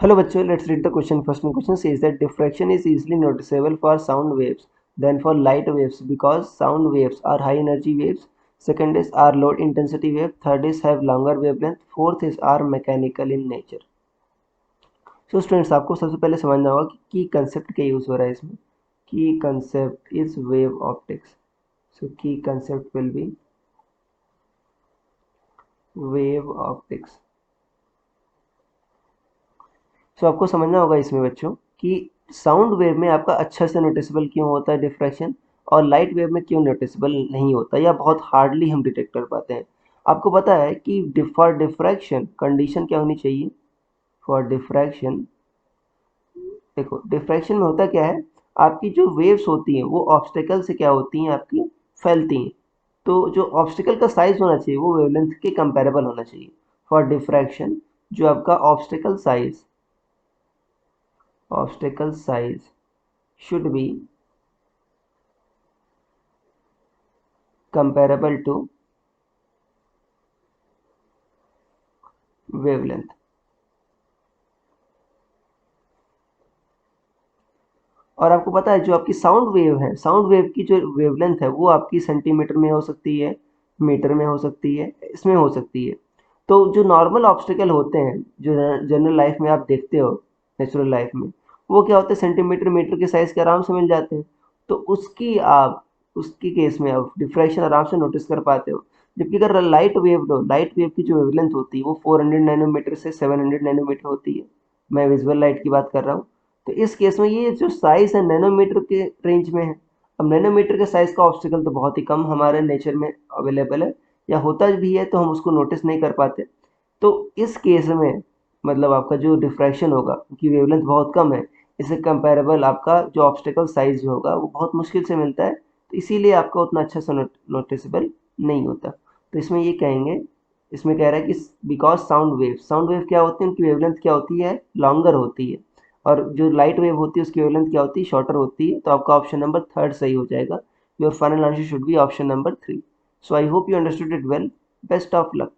Hello बच्चों, let's read the question. First one question says that diffraction is easily noticeable for sound waves than for light waves because sound waves are high energy waves. Second is are low intensity wave. Third is have longer wavelength. Fourth is are mechanical in nature. So students, आपको सबसे पहले समझना होगा कि की concept क्या use हो रहा है इसमें. की concept is wave optics. So key concept will be wave optics. सो आपको समझना होगा इसमें बच्चों कि साउंड वेव में आपका अच्छा से नोटिसेबल क्यों होता है डिफ्रैक्शन, और लाइट वेव में क्यों नोटिसेबल नहीं होता या बहुत हार्डली हम डिटेक्ट कर पाते हैं. आपको पता है कि फॉर डिफ्रैक्शन कंडीशन क्या होनी चाहिए. फॉर डिफ्रैक्शन, देखो डिफ्रैक्शन में होता क्या है, आपकी जो वेव्स होती हैं वो ऑब्स्टेकल से क्या होती हैं, आपकी फैलती हैं. तो जो ऑब्स्टेकल का साइज होना चाहिए वो वेवलेंथ के कंपेरेबल होना चाहिए. फॉर डिफ्रैक्शन जो आपका obstacle size should be comparable to wavelength. और आपको पता है जो आपकी साउंड वेव है, साउंड वेव की जो वेवलेंथ है वो आपकी सेंटीमीटर में हो सकती है, मीटर में हो सकती है, इसमें हो सकती है. तो जो नॉर्मल ऑब्स्टेकल होते हैं जो जनरल लाइफ में आप देखते हो, नेचुरल लाइफ में, वो क्या होते हैं सेंटीमीटर मीटर के साइज के आराम से मिल जाते हैं. तो उसकी केस में आप डिफ्रैक्शन आराम से नोटिस कर पाते हो. जबकि अगर लाइट वेव लो, लाइट वेव की जो वेवलेंथ होती है वो 400 नैनोमीटर से 700 नैनोमीटर होती है. मैं विजुअल लाइट की बात कर रहा हूँ. तो इस केस में ये जो साइज है नैनोमीटर के रेंज में है. अब नैनोमीटर के साइज का ऑब्स्टिकल तो बहुत ही कम हमारे नेचर में अवेलेबल है, या होता भी है तो हम उसको नोटिस नहीं कर पाते. तो इस केस में मतलब आपका जो डिफ्रैक्शन होगा क्योंकि वेवलेंथ बहुत कम है, इससे कंपेरेबल आपका जो ऑब्स्टिकल साइज जो होगा वो बहुत मुश्किल से मिलता है. तो इसीलिए आपका उतना अच्छा से नोटिसेबल नहीं होता. तो इसमें ये कहेंगे, इसमें कह रहा है कि बिकॉज साउंड वेव क्या होती है, उनकी वेवलेंथ क्या होती है, लॉन्गर होती है. और जो लाइट वेव होती है उसकी वेवलेंथ क्या होती है, शॉर्टर होती है. तो आपका ऑप्शन नंबर थर्ड सही हो जाएगा. Your final answer should be option number 3. So I hope you understood it well. Best of luck.